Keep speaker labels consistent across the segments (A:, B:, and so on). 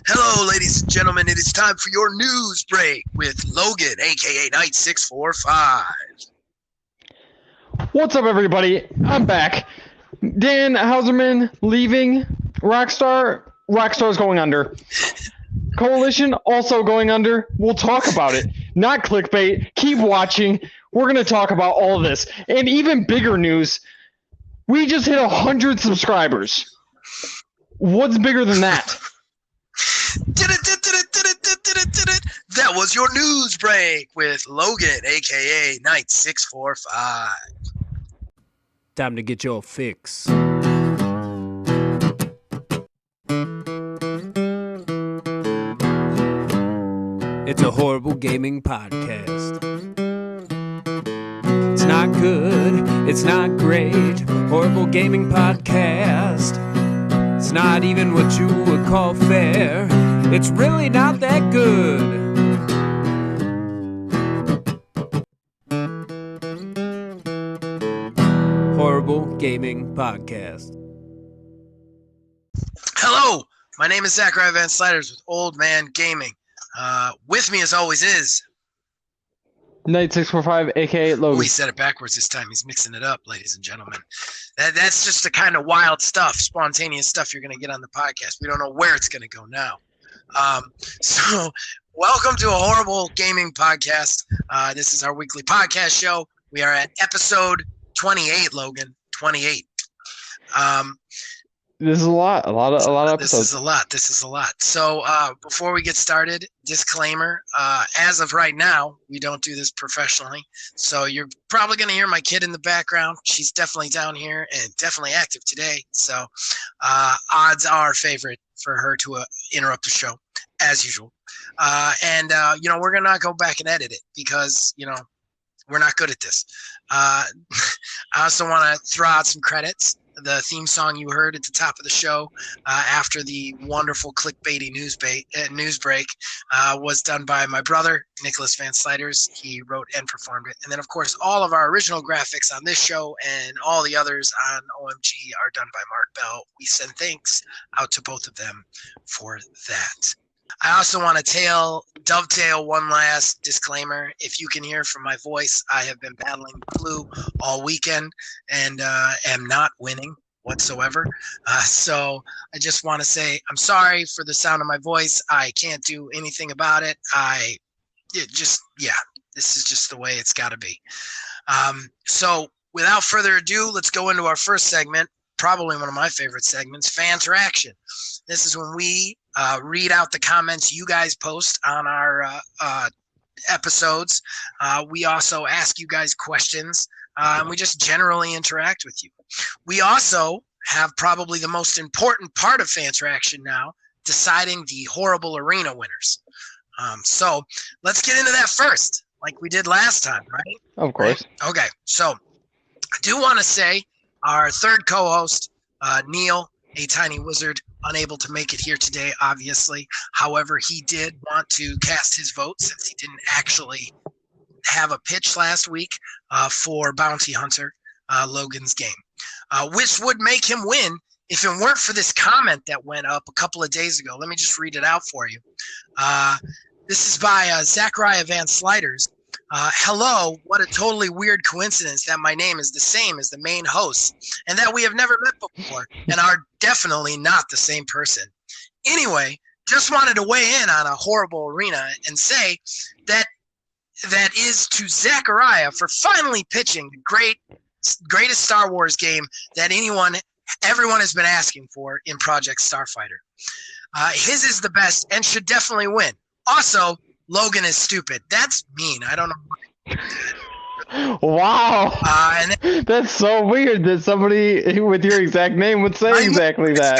A: Hello, ladies and gentlemen. It is time for your news break with Logan, aka Knight 645.
B: What's up, everybody? I'm back. Dan Hauserman leaving. Rockstar. Rockstar's going under. Coalition also going under. We'll talk about it. Not clickbait. Keep watching. We're going to talk about all of this. And even bigger news, we just hit 100 subscribers. What's bigger than that?
A: That was your news break with Logan, aka Knight 645.
C: Time to get your fix. It's a horrible gaming podcast. It's not good, it's not great. Horrible gaming podcast. It's not even what you would call fair. It's really not that good. Horrible Gaming Podcast.
A: Hello, my name is Zachariah Van Sliders with Old Man Gaming. With me, as always, is...
B: Knight 645, aka Logan.
A: Oh, he said it backwards this time. He's mixing it up, ladies and gentlemen. That's just the kind of wild stuff, spontaneous stuff you're going to get on the podcast. We don't know where it's going to go now. So, welcome to a Horrible Gaming Podcast. This is our weekly podcast show. We are at episode 28, Logan. 28.
B: This is a lot of episodes.
A: This is a lot. So before we get started, disclaimer, as of right now, we don't do this professionally. So you're probably going to hear my kid in the background. She's definitely down here and definitely active today. So odds are favorite for her to interrupt the show, as usual. We're going to not go back and edit it because, we're not good at this. I also want to throw out some credits. The theme song you heard at the top of the show after the wonderful clickbaity news break was done by my brother, Nicholas Van Sliders. He wrote and performed it. And then, of course, all of our original graphics on this show and all the others on OMG are done by Mark Bell. We send thanks out to both of them for that. I also want to dovetail one last disclaimer. If you can hear from my voice, I have been battling the flu all weekend and am not winning whatsoever. So I just want to say I'm sorry for the sound of my voice. I can't do anything about it. This is just the way it's got to be. So without further ado, let's go into our first segment, probably one of my favorite segments, Fanteraction. This is when we read out the comments you guys post on our episodes. We also ask you guys questions, and we just generally interact with you. We also have probably the most important part of Fanteraction now, deciding the horrible arena winners. So let's get into that first, like we did last time, right?
B: Of course.
A: Right? Okay, so I do want to say our third co-host, Neil, a tiny wizard, unable to make it here today, obviously. However, he did want to cast his vote since he didn't actually have a pitch last week for Bounty Hunter, Logan's game, which would make him win if it weren't for this comment that went up a couple of days ago. Let me just read it out for you. This is by Zachariah Van Sliders. Hello, what a totally weird coincidence that my name is the same as the main host and that we have never met before and are definitely not the same person. Anyway, just wanted to weigh in on a horrible arena and say that is to Zachariah for finally pitching the greatest Star Wars game that everyone has been asking for in Project Starfighter. His is the best and should definitely win. Also, Logan is stupid. That's mean. I don't know.
B: Wow. That's so weird that somebody with your exact name would say exactly that.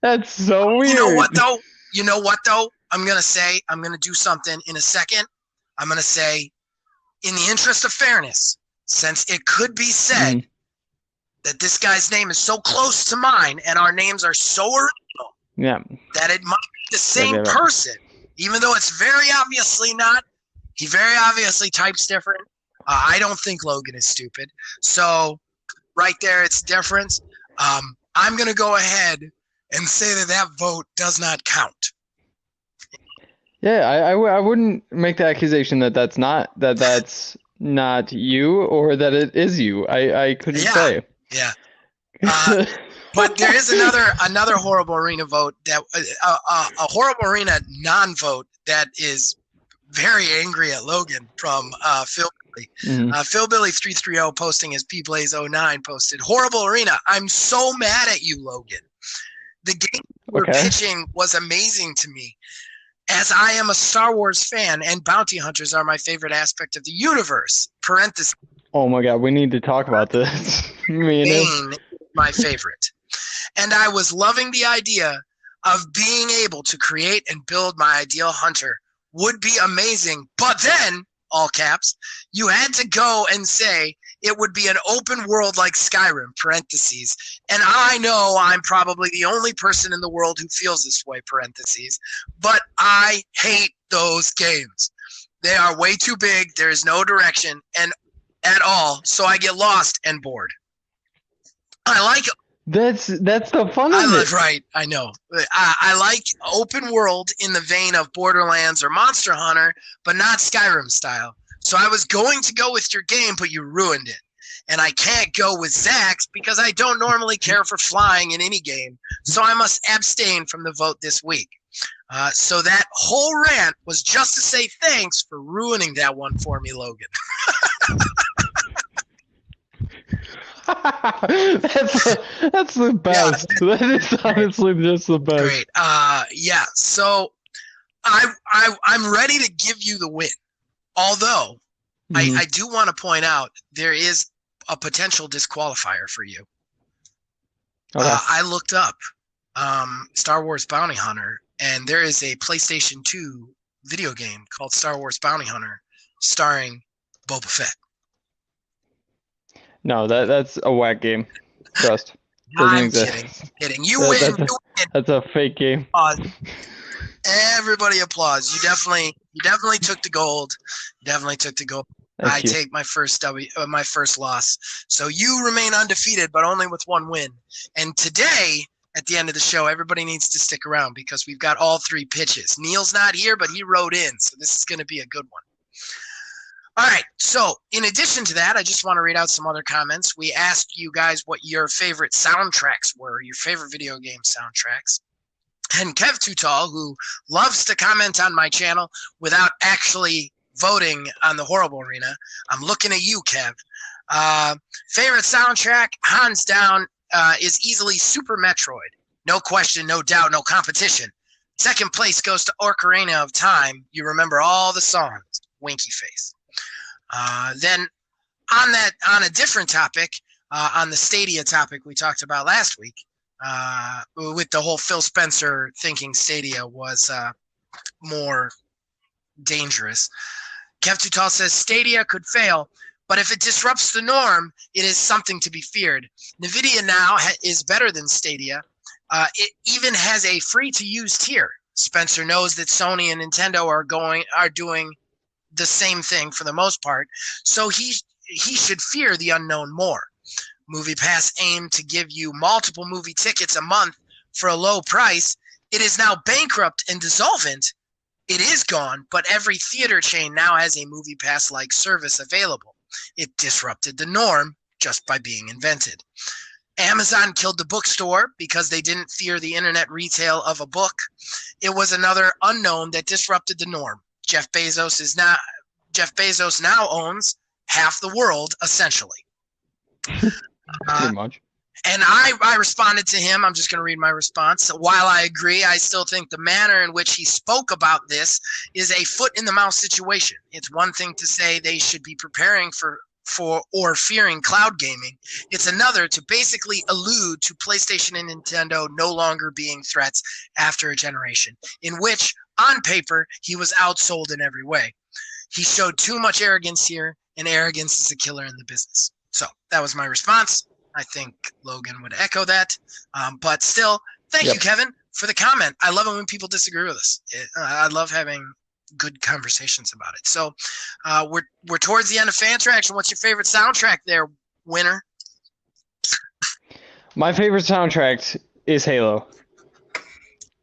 B: That's so weird.
A: You know what though? I'm going to do something in a second. I'm going to say, in the interest of fairness, since it could be said that this guy's name is so close to mine and our names are so original that it might be the same person. Even though it's very obviously not, he very obviously types different. I don't think Logan is stupid. So right there, it's difference. I'm going to go ahead and say that vote does not count.
B: Yeah, I wouldn't make the accusation that that's not you or that it is you. I couldn't say.
A: Yeah. But there is another horrible arena vote that a horrible arena non-vote that is very angry at Logan from Phil. Phil Billy 330 posting as PBlaze09 posted, horrible arena. I'm so mad at you, Logan. The game we're pitching was amazing to me, as I am a Star Wars fan and bounty hunters are my favorite aspect of the universe. Parentheses.
B: Oh my God, we need to talk about this.
A: Bane, my favorite. And I was loving the idea of being able to create and build my ideal hunter. Would be amazing. But then, all caps, you had to go and say it would be an open world like Skyrim, parentheses. And I know I'm probably the only person in the world who feels this way, parentheses. But I hate those games. They are way too big. There is no direction and at all. So I get lost and bored. I like
B: That's the fun of it.
A: Right, I know. I like open world in the vein of Borderlands or Monster Hunter, but not Skyrim style. So I was going to go with your game, but you ruined it. And I can't go with Zach's because I don't normally care for flying in any game. So I must abstain from the vote this week. So that whole rant was just to say thanks for ruining that one for me, Logan.
B: That's the best. Yeah, that is honestly just the best.
A: Great. Yeah. So I'm ready to give you the win. Although I do want to point out there is a potential disqualifier for you. Okay. I looked up Star Wars Bounty Hunter, and there is a PlayStation 2 video game called Star Wars Bounty Hunter starring Boba Fett.
B: No, that's a whack game. Trust.
A: I'm kidding. You win.
B: That's a fake game.
A: Everybody applause. You definitely took the gold. I take my first my first loss. So you remain undefeated, but only with one win. And today, at the end of the show, everybody needs to stick around because we've got all three pitches. Neil's not here, but he wrote in, so this is going to be a good one. All right, so in addition to that, I just want to read out some other comments. We asked you guys what your favorite soundtracks were, your favorite video game soundtracks. And Kev Too Tall, who loves to comment on my channel without actually voting on the horrible arena. I'm looking at you, Kev. Favorite soundtrack, hands down, is easily Super Metroid. No question, no doubt, no competition. Second place goes to Ocarina of Time. You remember all the songs. Winky face. Then on a different topic, on the Stadia topic we talked about last week, with the whole Phil Spencer thinking Stadia was more dangerous. Kev Too Tall says Stadia could fail, but if it disrupts the norm, it is something to be feared. NVIDIA now is better than Stadia. It even has a free-to-use tier. Spencer knows that Sony and Nintendo are doing the same thing for the most part, so he should fear the unknown more. MoviePass aimed to give you multiple movie tickets a month for a low price. It is now bankrupt and dissolvent. It is gone, but every theater chain now has a MoviePass-like service available. It disrupted the norm just by being invented. Amazon killed the bookstore because they didn't fear the internet retail of a book. It was another unknown that disrupted the norm. Jeff Bezos now owns half the world, essentially.
B: Pretty much.
A: And I responded to him. I'm just going to read my response. While I agree, I still think the manner in which he spoke about this is a foot in the mouth situation. It's one thing to say they should be preparing for or fearing cloud gaming. It's another to basically allude to PlayStation and Nintendo no longer being threats after a generation, in which, on paper, he was outsold in every way. He showed too much arrogance here, and arrogance is a killer in the business. So that was my response. I think Logan would echo that. But still, thank you, Kevin, for the comment. I love it when people disagree with us. I love having good conversations about it. So we're towards the end of Fan Traction. What's your favorite soundtrack there, winner?
B: My favorite soundtrack is Halo.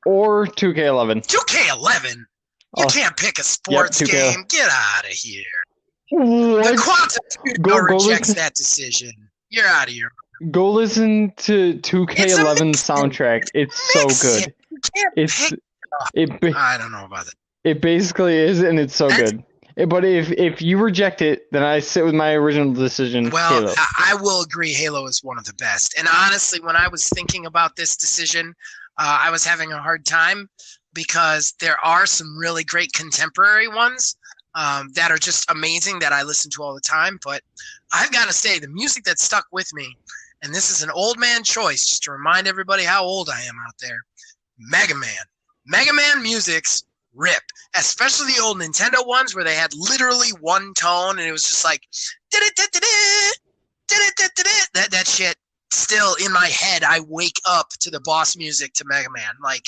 B: or 2K11.
A: 2K11? You can't pick a sports
B: 2K.
A: game. Get out of here.
B: What?
A: The Quantum Studio rejects that decision. You're out of here.
B: Go listen to 2K11 soundtrack. It's so good.
A: I don't know about that.
B: It basically is, and it's so good. But if you reject it, then I sit with my original decision.
A: Well,
B: Halo.
A: I will agree. Halo is one of the best. And honestly, when I was thinking about this decision, I was having a hard time because there are some really great contemporary ones that are just amazing that I listen to all the time. But I've got to say, the music that stuck with me, and this is an old man choice, just to remind everybody how old I am out there, Mega Man. Mega Man music's rip, especially the old Nintendo ones where they had literally one tone and it was just like that shit. Still in my head, I wake up to the boss music to Mega Man. Like,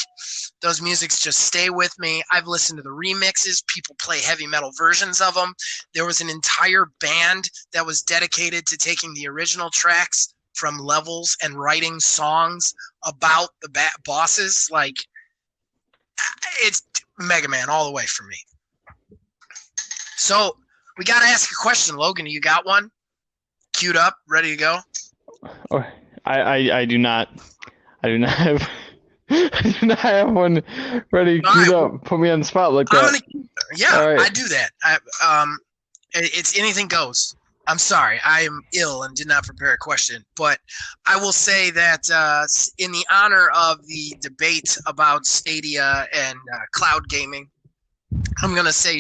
A: those musics just stay with me. I've listened to the remixes. People play heavy metal versions of them. There was an entire band that was dedicated to taking the original tracks from levels and writing songs about the bosses. Like, it's Mega Man all the way for me. So we got to ask a question, Logan. You got one queued up, ready to go?
B: Oh, I do not. I do not have. I do not have one ready queued up. Put me on the spot like that.
A: I do that. It's anything goes. I'm sorry, I am ill and did not prepare a question, but I will say that in the honor of the debate about Stadia and cloud gaming, I'm going to say,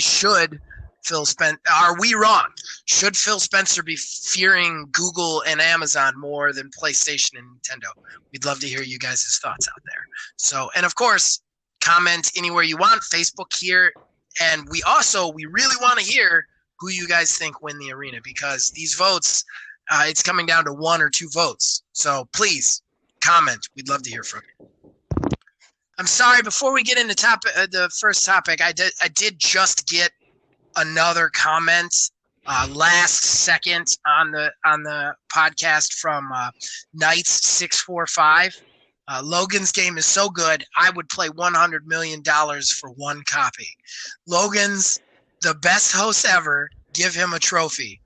A: are we wrong? Should Phil Spencer be fearing Google and Amazon more than PlayStation and Nintendo? We'd love to hear you guys' thoughts out there. So, and of course, comment anywhere you want, Facebook here, and we really want to hear who you guys think win the arena, because these votes, it's coming down to 1 or 2 votes. So please comment. We'd love to hear from you. I'm sorry, before we get into the first topic, I did just get another comment last second on the podcast from Knights645. Logan's game is so good, I would play $100 million for one copy. Logan's the best host ever. Give him a trophy.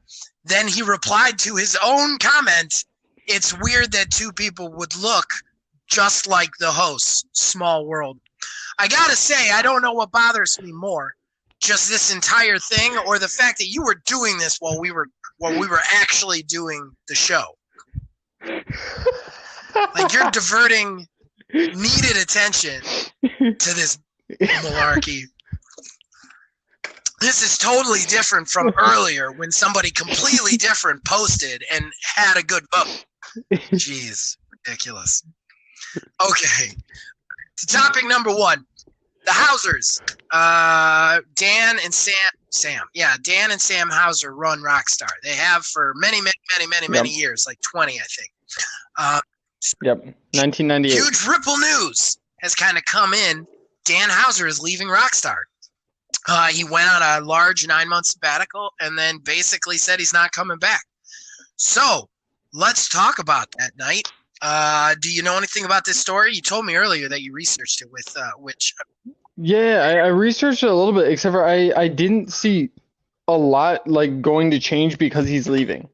A: Then he replied to his own comment, it's weird that 2 people would look just like the hosts. Small world. I gotta say, I don't know what bothers me more, just this entire thing, or the fact that you were doing this while we were actually doing the show. Like, you're diverting needed attention to this malarkey. This is totally different from earlier when somebody completely different posted and had a good vote. Jeez, ridiculous. Okay, to topic number 1. The Hausers. Dan and Sam. Yeah, Dan and Sam Hauser run Rockstar. They have for many years, like 20, I think.
B: Yep, 1998.
A: Huge Ripple news has kind of come in. Dan Hauser is leaving Rockstar. He went on a large 9-month sabbatical and then basically said he's not coming back. So let's talk about that, Knight. Do you know anything about this story? You told me earlier that you researched it with which.
B: Yeah, I researched it a little bit, except for I didn't see a lot like going to change because he's leaving.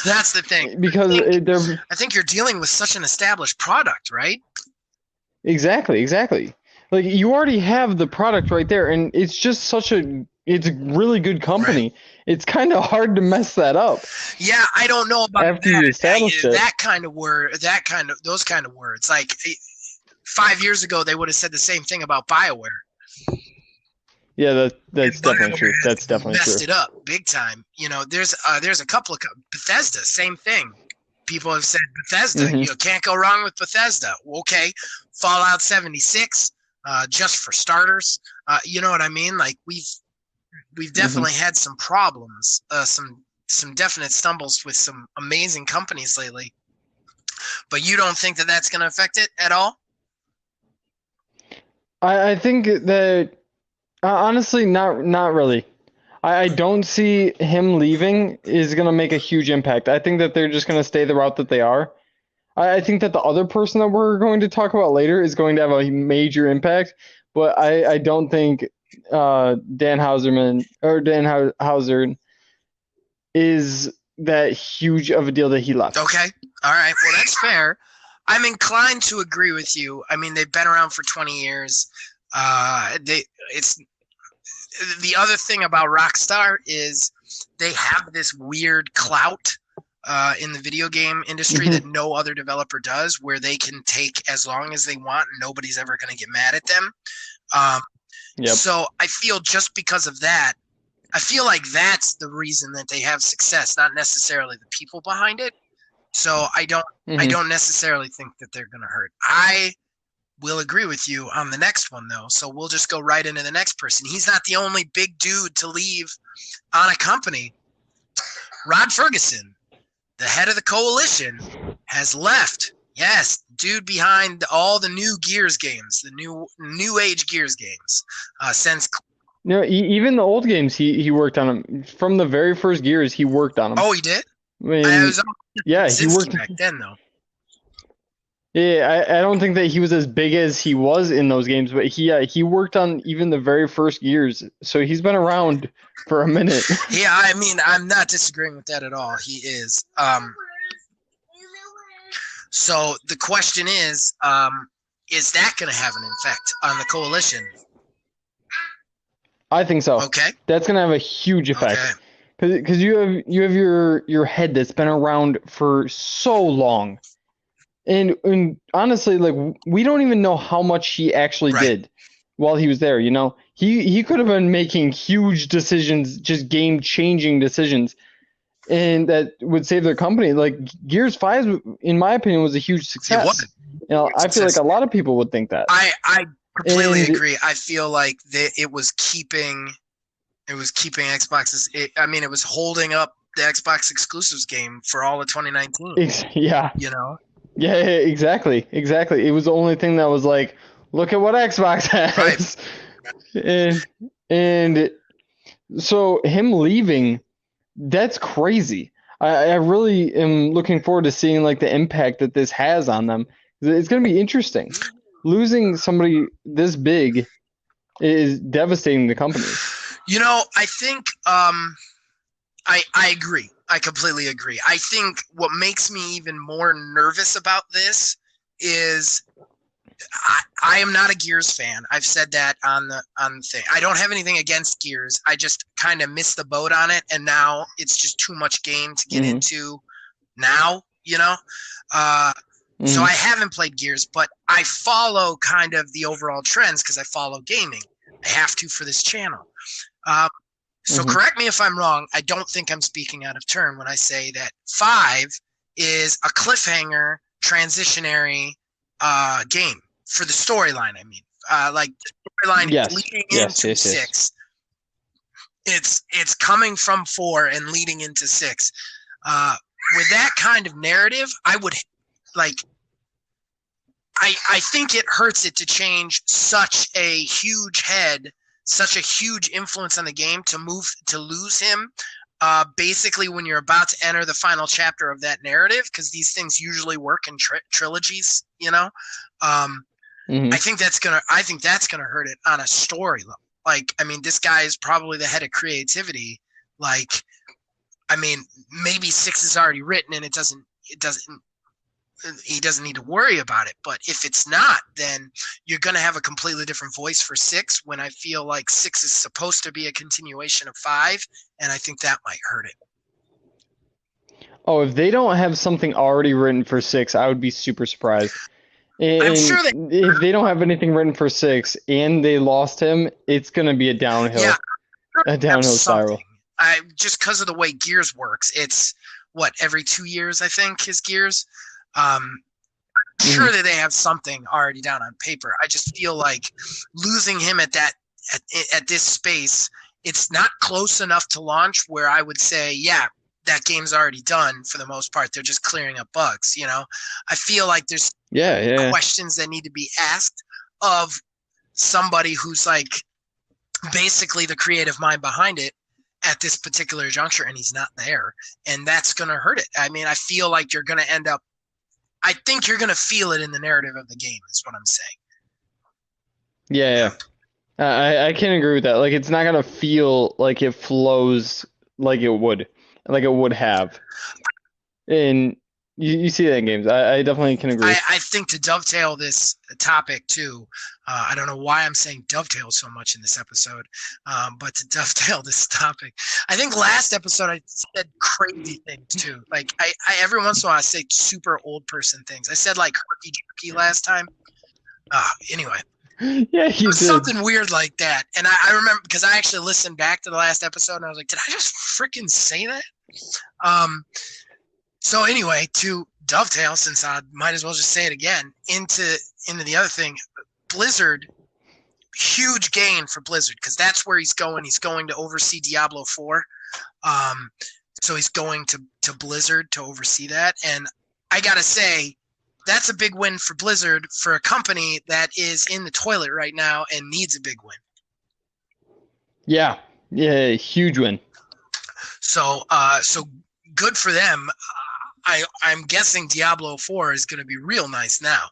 A: That's the thing.
B: Because
A: I think you're dealing with such an established product, right?
B: Exactly. Like, you already have the product right there, and it's just it's a really good company. Right. It's kind of hard to mess that up.
A: Yeah, I don't know about
B: after you establish it.
A: That kind of word, those kind of words. Like 5 years ago, they would have said the same thing about BioWare.
B: Yeah, that's definitely true. That's definitely
A: messed
B: true.
A: It up big time. You know, there's a couple of Bethesda, same thing. People have said Bethesda, you can't go wrong with Bethesda. Okay, Fallout 76. Just for starters, you know what I mean? Like, we've definitely had some problems, some definite stumbles with some amazing companies lately. But you don't think that that's going to affect it at all?
B: I think that honestly, not really. I don't see him leaving is going to make a huge impact. I think that they're just going to stay the route that they are. I think that the other person that we're going to talk about later is going to have a major impact, but I don't think Dan Hauser is that huge of a deal that he left.
A: Okay. All right. Well, that's fair. I'm inclined to agree with you. I mean, they've been around for 20 years. It's the other thing about Rockstar is they have this weird clout in the video game industry that no other developer does, where they can take as long as they want and nobody's ever going to get mad at them. So I feel just because of that, I feel like that's the reason that they have success, not necessarily the people behind it. So I don't necessarily think that they're going to hurt. I will agree with you on the next one, though. So we'll just go right into the next person. He's not the only big dude to leave on a company. Rod Ferguson, the head of the Coalition, has left. Yes, dude behind all the new Gears games, the new age Gears games. Since
B: even the old games, he worked on them. From the very first Gears, he worked on them.
A: Oh, he did?
B: I mean, he worked
A: back then, though.
B: Yeah, I don't think that he was as big as he was in those games, but he worked on even the very first Gears, so he's been around for a minute.
A: Yeah, I mean, I'm not disagreeing with that at all. He is. So the question is that going to have an effect on the Coalition?
B: I think so.
A: Okay.
B: That's going to have a huge effect.
A: Okay.
B: Because you have your head that's been around for so long. And honestly, like, we don't even know how much he actually did while he was there, you know? He could have been making huge decisions, just game-changing decisions, and that would save their company. Like, Gears 5, in my opinion, was a huge success.
A: It was.
B: You know, I feel like a lot of people would think that.
A: I completely agree. I feel like it was keeping Xbox's. It was holding up the Xbox exclusives game for all of 2019.
B: Yeah.
A: You know?
B: Yeah, exactly. It was the only thing that was like, look at what Xbox has. Right. And so him leaving, that's crazy. I really am looking forward to seeing like the impact that this has on them. It's going to be interesting. Losing somebody this big is devastating the company.
A: You know, I think I agree. I completely agree. I think what makes me even more nervous about this is I am not a Gears fan. I've said that on the thing. I don't have anything against Gears. I just kind of missed the boat on it, and now it's just too much game to get into now, you know? So I haven't played Gears, but I follow kind of the overall trends because I follow gaming. I have to for this channel. So correct me if I'm wrong. I don't think I'm speaking out of turn when I say that 5 is a cliffhanger, transitionary game for the storyline. I mean, like the storyline leading into 6. It's coming from 4 and leading into 6. With that kind of narrative, I would like. I think it hurts it to change such a huge head. Such a huge influence on the game to lose him basically when you're about to enter the final chapter of that narrative, because these things usually work in trilogies, you know. I think that's gonna hurt it on a story level. Like, I mean, this guy is probably the head of creativity. Like, I mean, maybe 6 is already written and he doesn't need to worry about it. But if it's not, then you're going to have a completely different voice for 6, when I feel like 6 is supposed to be a continuation of 5, and I think that might hurt it.
B: Oh, if they don't have something already written for 6, I would be super surprised. And
A: I'm sure
B: if they don't have anything written for 6 and they lost him, it's going to be a downhill spiral.
A: Just because of the way Gears works, it's every 2 years, I think, his Gears. Sure that they have something already down on paper. I just feel like losing him at this space, it's not close enough to launch where I would say, yeah, that game's already done for the most part. They're just clearing up bugs, you know? I feel like there's questions that need to be asked of somebody who's like basically the creative mind behind it at this particular juncture, and he's not there. And that's going to hurt it. I mean, I feel like you're going to end up I think you're gonna feel it in the narrative of the game. Is what I'm saying.
B: Yeah. I can agree with that. Like, it's not gonna feel like it flows like it would have. And you see that in games. I definitely can agree.
A: I think to dovetail this topic too, I don't know why I'm saying dovetail so much in this episode, but to dovetail this topic, I think last episode I said crazy things too. Like I every once in a while I say super old person things. I said like herky jerky last time. Anyway.
B: Yeah, you did.
A: Something weird like that. And I remember because I actually listened back to the last episode and I was like, did I just freaking say that? So anyway, to dovetail, since I might as well just say it again, into the other thing, Blizzard, huge gain for Blizzard because that's where he's going. He's going to oversee Diablo 4. So he's going to Blizzard to oversee that. And I got to say, that's a big win for Blizzard for a company that is in the toilet right now and needs a big win.
B: Yeah, huge win.
A: So good for them. I'm guessing Diablo 4 is going to be real nice now.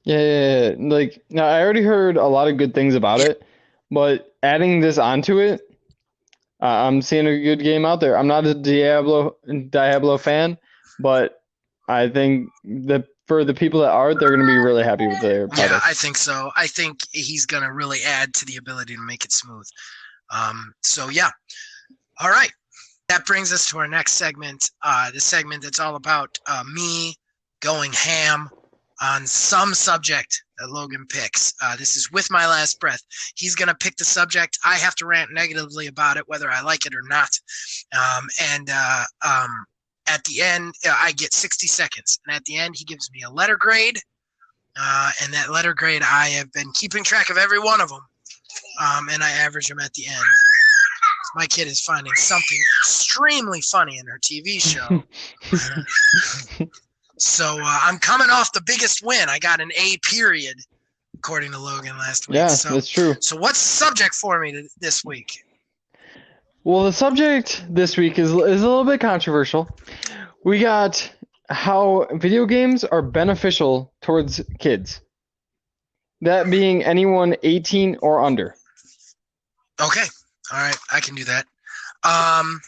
B: Yeah. Like, now I already heard a lot of good things about it, but adding this onto it, I'm seeing a good game out there. I'm not a Diablo fan, but I think that for the people that are, they're going to be really happy with their product.
A: Yeah, I think so. I think he's going to really add to the ability to make it smooth. So, yeah. All right. That brings us to our next segment, the segment that's all about me going ham on some subject that Logan picks. This is With My Last Breath. He's going to pick the subject. I have to rant negatively about it, whether I like it or not. At the end, I get 60 seconds. And at the end, he gives me a letter grade. And that letter grade, I have been keeping track of every one of them. And I average them at the end. My kid is finding something extremely funny in her TV show. So I'm coming off the biggest win. I got an A period, according to Logan last week.
B: Yeah,
A: so,
B: that's true.
A: So what's the subject for me this week?
B: Well, the subject this week is a little bit controversial. We got how video games are beneficial towards kids. That being anyone 18 or under.
A: Okay. All right. I can do that. I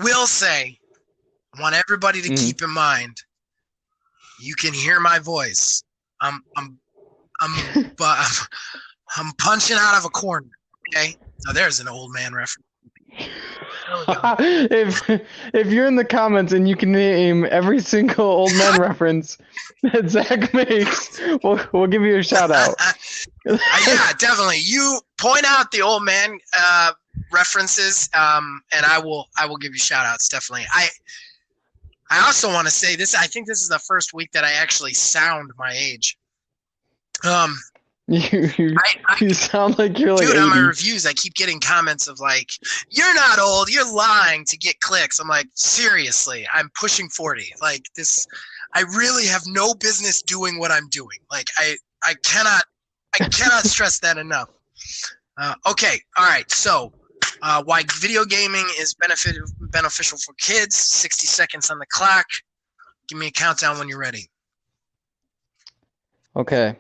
A: will say, I want everybody to keep in mind, you can hear my voice. I'm punching out of a corner. Okay. So there's an old man reference.
B: If you're in the comments and you can name every single old man reference that Zach makes, we'll give you a shout out.
A: Yeah, definitely. You point out the old man references, and I will give you shout outs. Definitely. I also want to say this. I think this is the first week that I actually sound my age.
B: You sound like you're like
A: dude,
B: 80.
A: on my reviews, I keep getting comments of like, you're not old, you're lying to get clicks. I'm like, seriously, I'm pushing 40. Like this, I really have no business doing what I'm doing. Like I cannot stress that enough. Okay, all right. So, why video gaming is beneficial for kids? 60 seconds on the clock. Give me a countdown when you're ready.
B: Okay.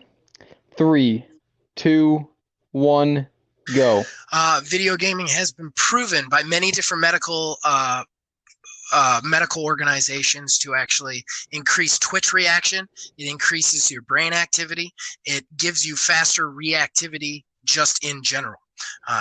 B: 3, 2, 1, go.
A: Video gaming has been proven by many different medical organizations to actually increase twitch reaction. It increases your brain activity. It gives you faster reactivity just in general.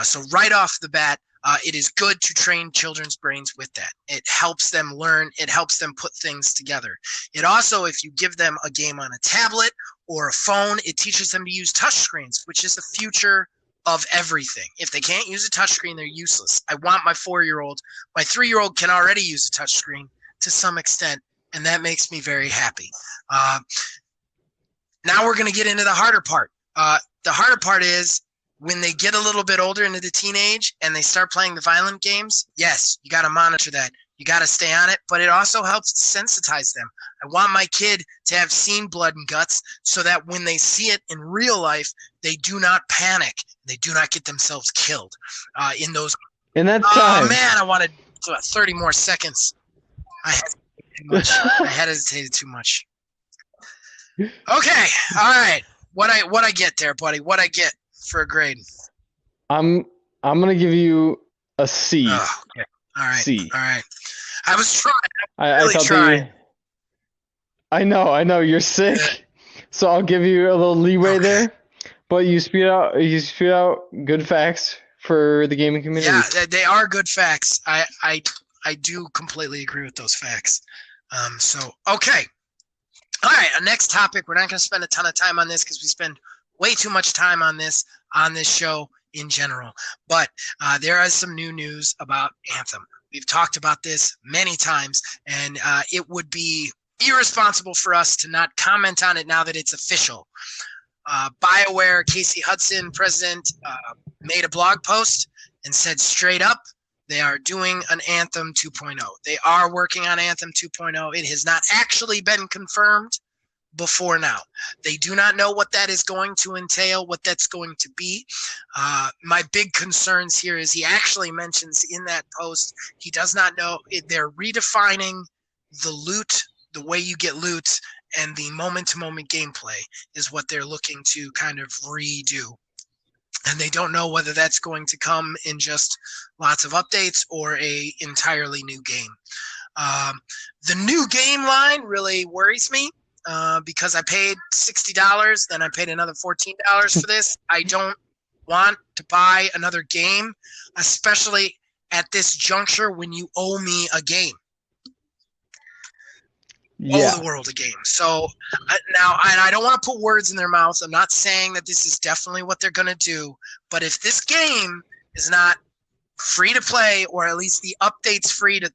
A: So right off the bat, it is good to train children's brains with that. It helps them learn. It helps them put things together. It also, if you give them a game on a tablet or a phone, it teaches them to use touchscreens, which is the future of everything. If they can't use a touchscreen, they're useless. I want my 4-year-old. My 3-year-old can already use a touchscreen to some extent, and that makes me very happy. Now we're going to get into the harder part. The harder part is when they get a little bit older into the teenage and they start playing the violent games, yes, you got to monitor that. You got to stay on it, but it also helps sensitize them. I want my kid to have seen blood and guts so that when they see it in real life, they do not panic. They do not get themselves killed in those.
B: And that's time.
A: Oh, man, I wanted 30 more seconds. I hesitated too much. I hesitated too much. Okay, all right. What I get there, buddy? What I get for a grade?
B: I'm gonna give you a C.
A: Oh, okay. All right.
B: C.
A: All right. I was trying.
B: I
A: really
B: thought
A: trying.
B: that I know, you're sick. So I'll give you a little leeway there. But you spewed out good facts for the gaming community.
A: Yeah, they are good facts. I do completely agree with those facts. So okay. All right, our next topic. We're not going to spend a ton of time on this because we spend way too much time on this show in general. But there is some new news about Anthem. We've talked about this many times, and it would be irresponsible for us to not comment on it now that it's official. BioWare, Casey Hudson, president, made a blog post and said straight up, they are doing an Anthem 2.0. They are working on Anthem 2.0. It has not actually been confirmed before now. They do not know what that is going to entail, what that's going to be. My big concerns here is he actually mentions in that post, he does not know. They're redefining the loot, the way you get loot, and the moment-to-moment gameplay is what they're looking to kind of redo. And they don't know whether that's going to come in just lots of updates or a entirely new game. The new game line really worries me because I paid $60, then I paid another $14 for this. I don't want to buy another game, especially at this juncture when you owe me a game.
B: Yeah.
A: Owe the world a game. So now, and I don't want to put words in their mouths. I'm not saying that this is definitely what they're going to do. But if this game is not free to play, or at least the updates free to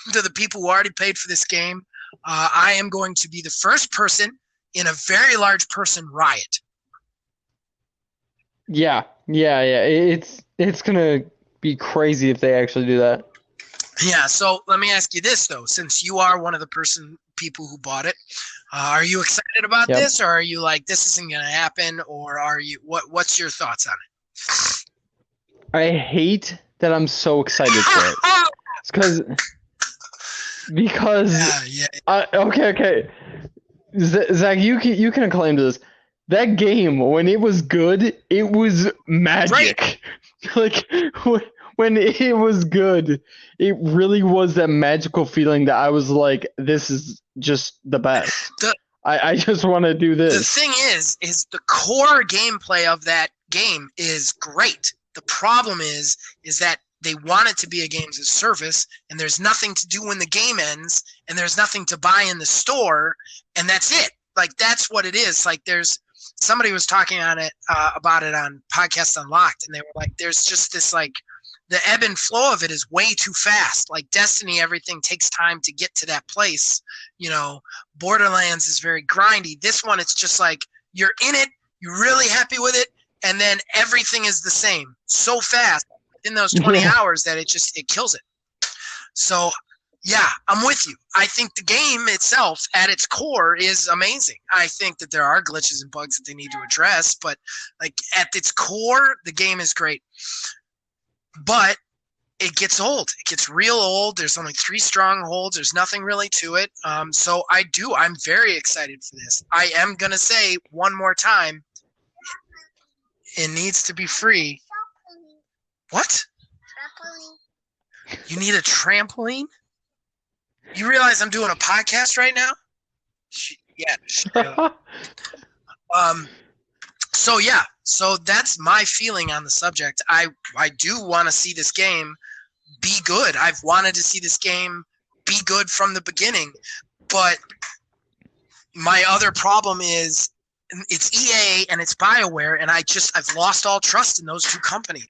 A: the people who already paid for this game, I am going to be the first person in a very large person riot.
B: Yeah. It's gonna be crazy if they actually do that.
A: Yeah. So let me ask you this though, since you are one of the people who bought it, are you excited about this, or are you like this isn't going to happen, or are you what's your thoughts on it?
B: I hate that I'm so excited for it. It's because okay. Zach, you can acclaim to this. That game, when it was good, it was magic. Like when it was good, it really was that magical feeling that I was like, this is just the best. I just want to do this.
A: The thing is the core gameplay of that game is great. The problem is that they want it to be a games as service, and there's nothing to do when the game ends, and there's nothing to buy in the store, and that's it. Like, that's what it is. Like, somebody was talking on it about it on Podcast Unlocked, and they were like, there's just this, like, the ebb and flow of it is way too fast. Like Destiny, everything takes time to get to that place. You know, Borderlands is very grindy. This one, it's just like you're in it, you're really happy with it, and then everything is the same so fast in those 20 hours that it kills it. So, yeah, I'm with you. I think the game itself at its core is amazing. I think that there are glitches and bugs that they need to address, but like at its core, the game is great. But it gets old. It gets real old. There's only 3 strongholds. There's nothing really to it. So I'm very excited for this. I am going to say one more time, it needs to be free. What? Trampoline. You need a trampoline? You realize I'm doing a podcast right now? Yeah. So that's my feeling on the subject. I do want to see this game be good. I've wanted to see this game be good from the beginning. But my other problem is it's EA and it's BioWare, and I've lost all trust in those two companies.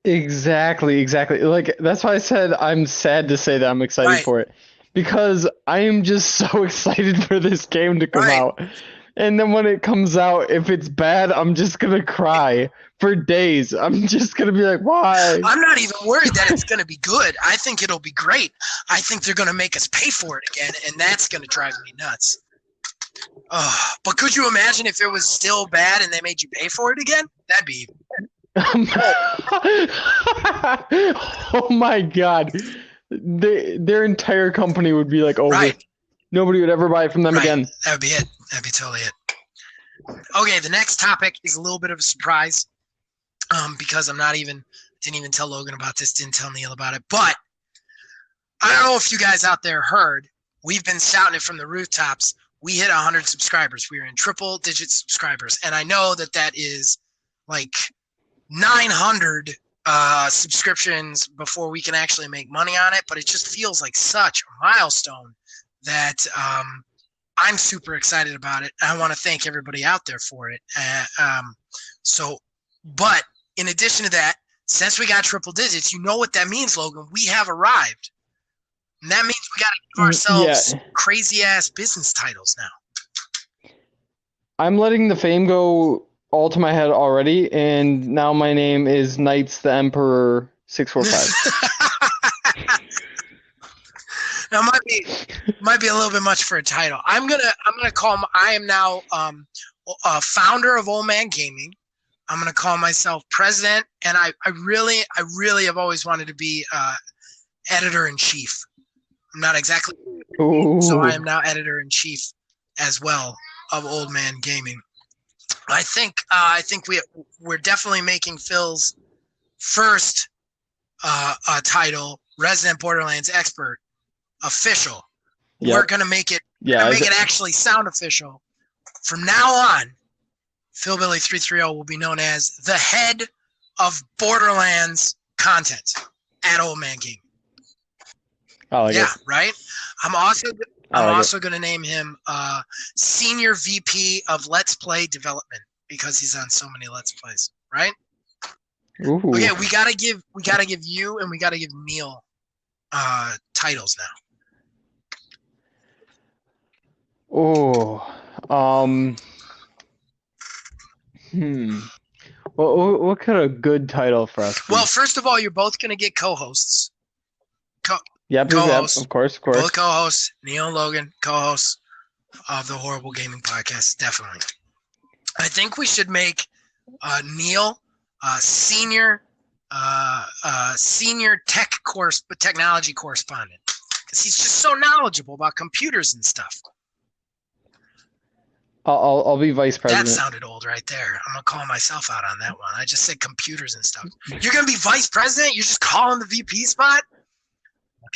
B: Exactly. Like, that's why I said I'm sad to say that I'm excited for it. Because I am just so excited for this game to come out. And then when it comes out, if it's bad, I'm just going to cry for days. I'm just going to be like, why?
A: I'm not even worried that it's going to be good. I think it'll be great. I think they're going to make us pay for it again, and that's going to drive me nuts. But could you imagine if it was still bad and they made you pay for it again? That'd be
B: Oh my god. their entire company would be like over.
A: Right.
B: Nobody would ever buy it from them again.
A: That would be it. That'd be totally it. Okay, the next topic is a little bit of a surprise, because didn't even tell Logan about this, didn't tell Neil about it. But I don't know if you guys out there heard, we've been shouting it from the rooftops. We hit 100 subscribers. We are in triple-digit subscribers, and I know that is like 900 subscriptions before we can actually make money on it. But it just feels like such a milestone that I'm super excited about it. I want to thank everybody out there for it. But in addition to that, since we got triple digits, you know what that means, Logan. We have arrived. And that means we got to give ourselves crazy ass business titles now.
B: I'm letting the fame go all to my head already, and now my name is Knights the Emperor 645.
A: Now might be a little bit much for a title. I'm gonna call. I am now a founder of Old Man Gaming. I'm gonna call myself president, and I really have always wanted to be editor in chief. I'm not exactly, so I am now editor in chief as well of Old Man Gaming. I think we're definitely making Phil's first title, Resident Borderlands Expert, official. Yep. We're gonna make it. Make it actually sound official. From now on, Philbilly 330 will be known as the head of Borderlands content at Old Man Gaming. Right. I'm also going to name him senior VP of Let's Play development because he's on so many Let's Plays. Right. Ooh. Okay, we gotta give you and we gotta give Neil titles now.
B: Well, what kind of good title for us?
A: Well, first of all, you're both gonna get co-hosts.
B: Yep, of course.
A: Both co-hosts, Neil and Logan, co-hosts of the Horrible Gaming Podcast, definitely. I think we should make Neil senior technology correspondent because he's just so knowledgeable about computers and stuff.
B: I'll be vice president.
A: That sounded old right there. I'm gonna call myself out on that one. I just said computers and stuff. You're gonna be vice president? You're just calling the VP spot?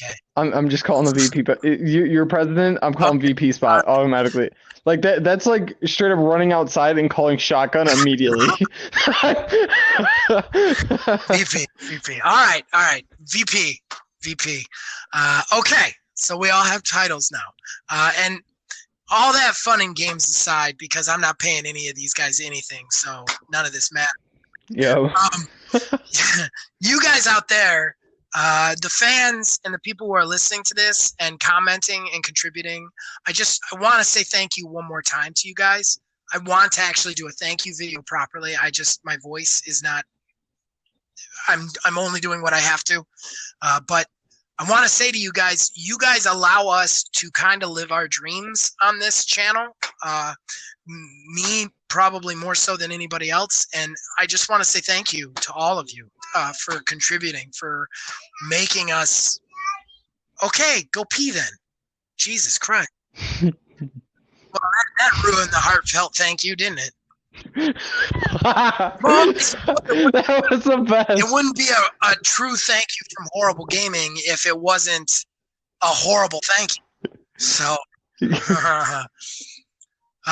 A: Okay.
B: I'm just calling the VP, but you're president. I'm calling VP spot automatically. Like that's like straight up running outside and calling shotgun immediately.
A: VP. All right. VP. Okay. So we all have titles now. And all that fun and games aside, because I'm not paying any of these guys anything, so none of this matters.
B: Yeah.
A: You guys out there, the fans and the people who are listening to this and commenting and contributing, I want to say thank you one more time to you guys. I want to actually do a thank you video properly. My voice is not, I'm only doing what I have to. But I want to say to you guys allow us to kind of live our dreams on this channel. Me probably more so than anybody else. And I just want to say thank you to all of you for contributing, for making us. Okay, go pee then. Jesus Christ. Well, that ruined the heartfelt thank you, didn't it?
B: That was the best.
A: It wouldn't be a true thank you from Horrible Gaming if it wasn't a horrible thank you. So,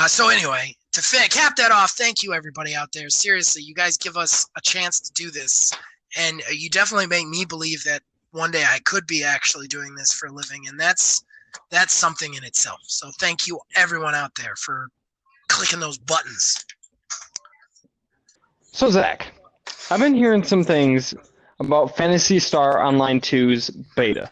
A: so anyway, to cap that off, thank you everybody out there. Seriously, you guys give us a chance to do this, and you definitely make me believe that one day I could be actually doing this for a living, and that's something in itself. So thank you everyone out there for clicking those buttons.
B: So Zach, I've been hearing some things about Phatasy Star Online 2's beta.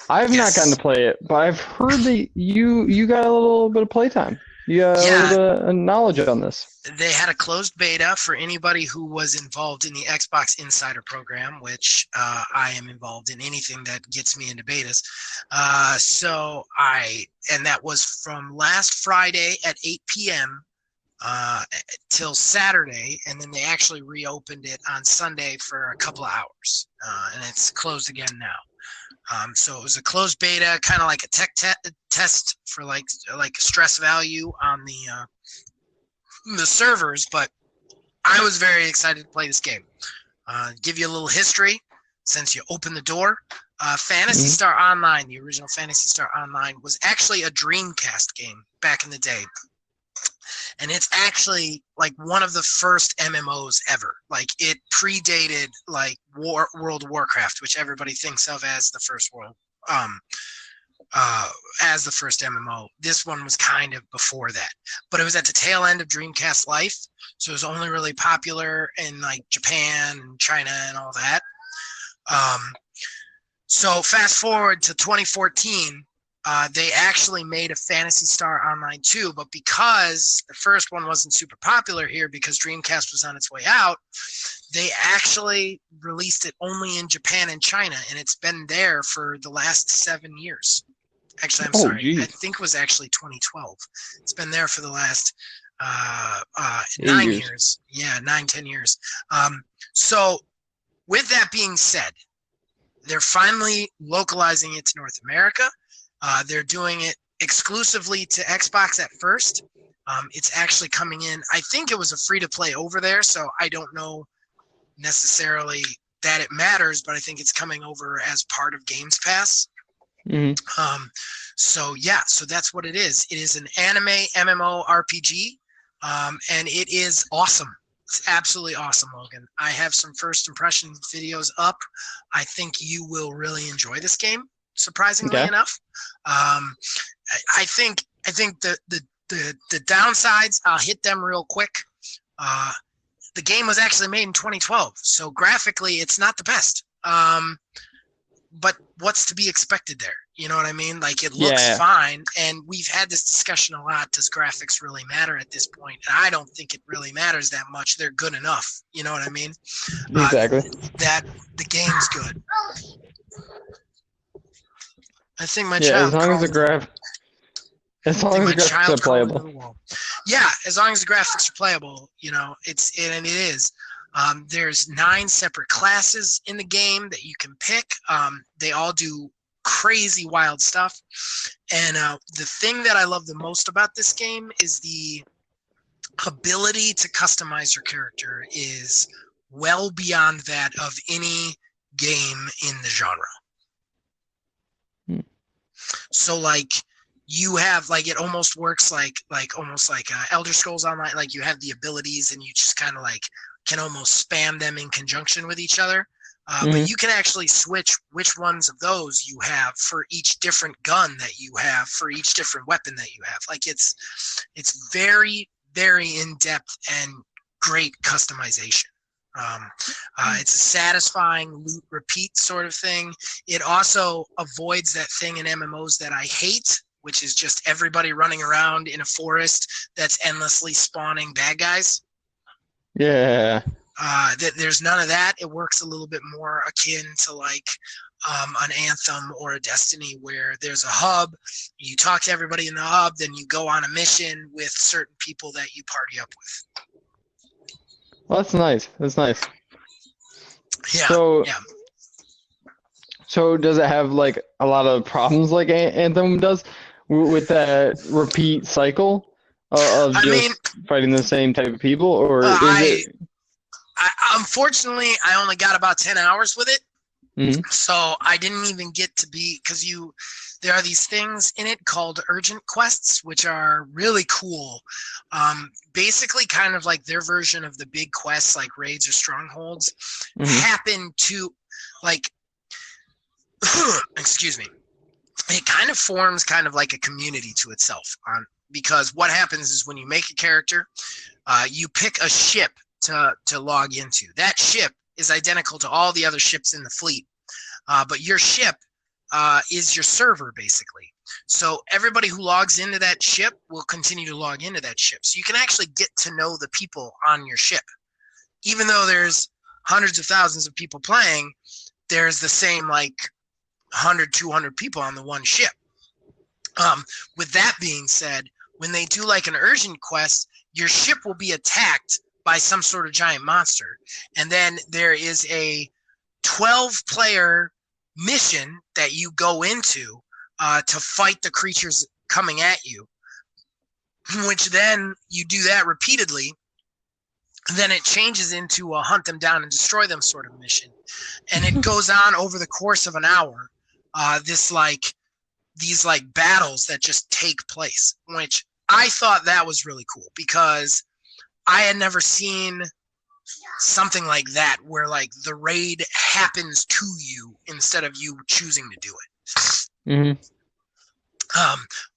B: I have not gotten to play it, but I've heard that you got a little bit of playtime. You got a little bit of knowledge on this.
A: They had a closed beta for anybody who was involved in the Xbox Insider program, which I am involved in anything that gets me into betas. And that was from last Friday at 8 p.m. Till Saturday, and then they actually reopened it on Sunday for a couple of hours, and it's closed again now. So it was a closed beta, kind of like a tech test for like stress value on the servers. But I was very excited to play this game. Give you a little history since you opened the door. Phatasy Star Online, the original Phatasy Star Online, was actually a Dreamcast game back in the day. And it's actually like one of the first MMOs ever. Like it predated like World of Warcraft, which everybody thinks of as the first as the first MMO. This one was kind of before that, but it was at the tail end of Dreamcast life, so it was only really popular in like Japan and China and all that. So fast forward to 2014, they actually made a Phatasy Star Online 2, but because the first one wasn't super popular here because Dreamcast was on its way out, they actually released it only in Japan and China, and it's been there for the last 7 years. Actually, I'm sorry.
B: Geez.
A: I think it was actually 2012. It's been there for the last
B: 9 years.
A: years. Yeah, 10 years. So with that being said, they're finally localizing it to North America. They're doing it exclusively to Xbox at first. It's actually coming in. I think it was a free-to-play over there, so I don't know necessarily that it matters, but I think it's coming over as part of Games Pass. So yeah, so that's what it is. It is an anime MMO RPG, and it is awesome. It's absolutely awesome, Logan. I have some first impression videos up. I think you will really enjoy this game, surprisingly enough. I think the downsides, I'll hit them real quick. The game was actually made in 2012, so graphically it's not the best. But what's to be expected there? You know what I mean? Like it looks fine, and we've had this discussion a lot. Does graphics really matter at this point? And I don't think it really matters that much. They're good enough. You know what I mean?
B: Exactly.
A: That the game's good. I think my child.
B: As long as the graphics are playable.
A: Yeah, as long as the graphics are playable, you know, it is. There's 9 separate classes in the game that you can pick. They all do crazy wild stuff. And the thing that I love the most about this game is the ability to customize your character is well beyond that of any game in the genre. So like you have like it almost works like Elder Scrolls Online. Like you have the abilities and you just kind of like can almost spam them in conjunction with each other. But you can actually switch which ones of those you have for each different gun that you have, for each different weapon that you have. Like it's very, very in-depth and great customization. It's a satisfying loot repeat sort of thing. It also avoids that thing in MMOs that I hate, which is just everybody running around in a forest that's endlessly spawning bad guys.
B: Yeah.
A: There's none of that. It works a little bit more akin to like an Anthem or a Destiny, where there's a hub. You talk to everybody in the hub, then you go on a mission with certain people that you party up with.
B: Well, that's nice. That's nice.
A: Yeah.
B: So does it have like a lot of problems like Anthem does with that repeat cycle of fighting the same type of people, or is it?
A: Unfortunately, I only got about 10 hours with it, so I didn't even get to be, because there are these things in it called urgent quests, which are really cool. Basically, kind of like their version of the big quests, like raids or strongholds, happen to like. Excuse me. It kind of forms kind of like a community to itself, because what happens is when you make a character, you pick a ship to log into. That ship is identical to all the other ships in the fleet, but your ship is your server, basically. So everybody who logs into that ship will continue to log into that ship. So you can actually get to know the people on your ship. Even though there's hundreds of thousands of people playing, there's the same like 100, 200 people on the one ship. With that being said, when they do like an urgent quest, your ship will be attacked by some sort of giant monster. And then there is a 12-player mission that you go into to fight the creatures coming at you, which then you do that repeatedly. Then it changes into a hunt them down and destroy them sort of mission. And it goes on over the course of an hour. These battles that just take place, which I thought that was really cool because I had never seen something like that where like the raid happens to you instead of you choosing to do it.
B: Mm-hmm.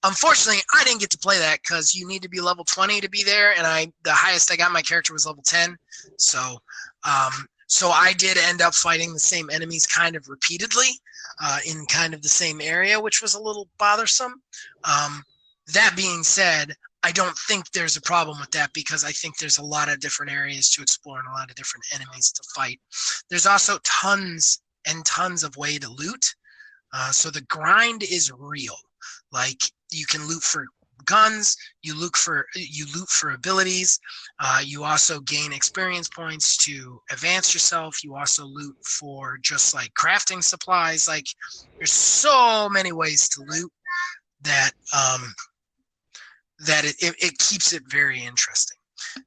A: Unfortunately, I didn't get to play that because you need to be level 20 to be there, and the highest I got my character was level 10. So I did end up fighting the same enemies kind of repeatedly in kind of the same area, which was a little bothersome. That being said, I don't think there's a problem with that because I think there's a lot of different areas to explore and a lot of different enemies to fight. There's also tons and tons of way to loot. So the grind is real. Like you can loot for guns, you loot for abilities. You also gain experience points to advance yourself. You also loot for just like crafting supplies. Like there's so many ways to loot that it keeps it very interesting.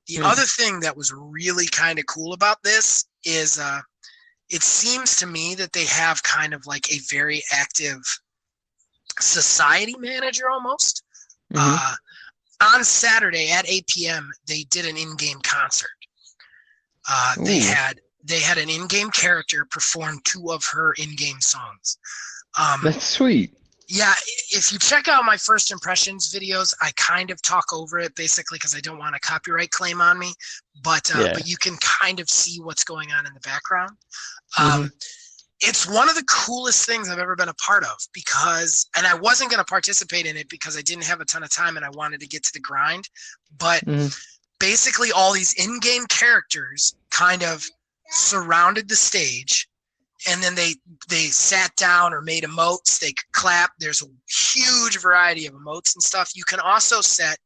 A: The other thing that was really kind of cool about this is it seems to me that they have kind of like a very active society manager almost. On Saturday at 8 p.m. they did an in-game concert. They had an in-game character perform 2 of her in-game songs.
B: That's sweet.
A: Yeah, if you check out my first impressions videos, I kind of talk over it basically because I don't want a copyright claim on me, but you can kind of see what's going on in the background. It's one of the coolest things I've ever been a part of and I wasn't going to participate in it because I didn't have a ton of time and I wanted to get to the grind. But basically all these in-game characters kind of surrounded the stage and then they sat down or made emotes. They could clap. There's a huge variety of emotes and stuff. You can also set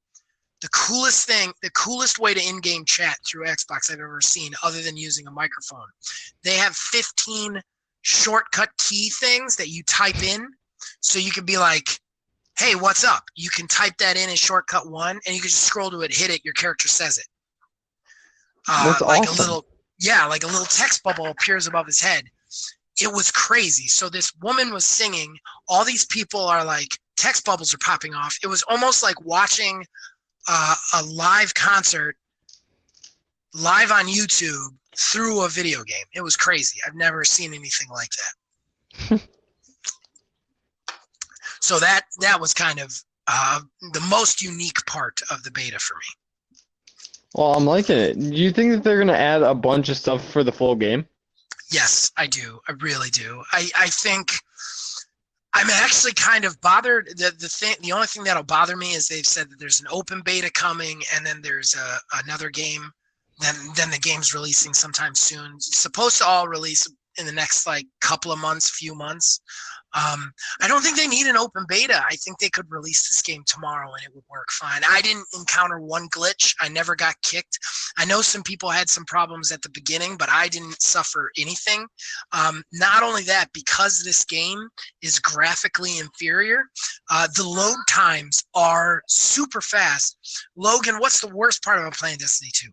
A: the coolest way to in-game chat through Xbox I've ever seen other than using a microphone. They have 15 shortcut key things that you type in, so you can be like, hey, what's up? You can type that in as shortcut 1 and you can just scroll to it, hit it, your character says it.
B: That's
A: like
B: awesome.
A: like a little text bubble appears above his head. It was crazy. So this woman was singing, all these people are like, text bubbles are popping off. It was almost like watching a live concert live on YouTube through a video game. It was crazy. I've never seen anything like that. So that was kind of the most unique part of the beta for me.
B: Well, I'm liking it. Do you think that they're going to add a bunch of stuff for the full game?
A: Yes, I do. I really do. I think I'm actually kind of bothered. The only thing that'll bother me is they've said that there's an open beta coming and then there's another game. Then the game's releasing sometime soon. It's supposed to all release in the next like few months. I don't think they need an open beta. I think they could release this game tomorrow and it would work fine. I didn't encounter one glitch. I never got kicked. I know some people had some problems at the beginning, but I didn't suffer anything. Not only that, because this game is graphically inferior, the load times are super fast. Logan, what's the worst part about playing Destiny 2?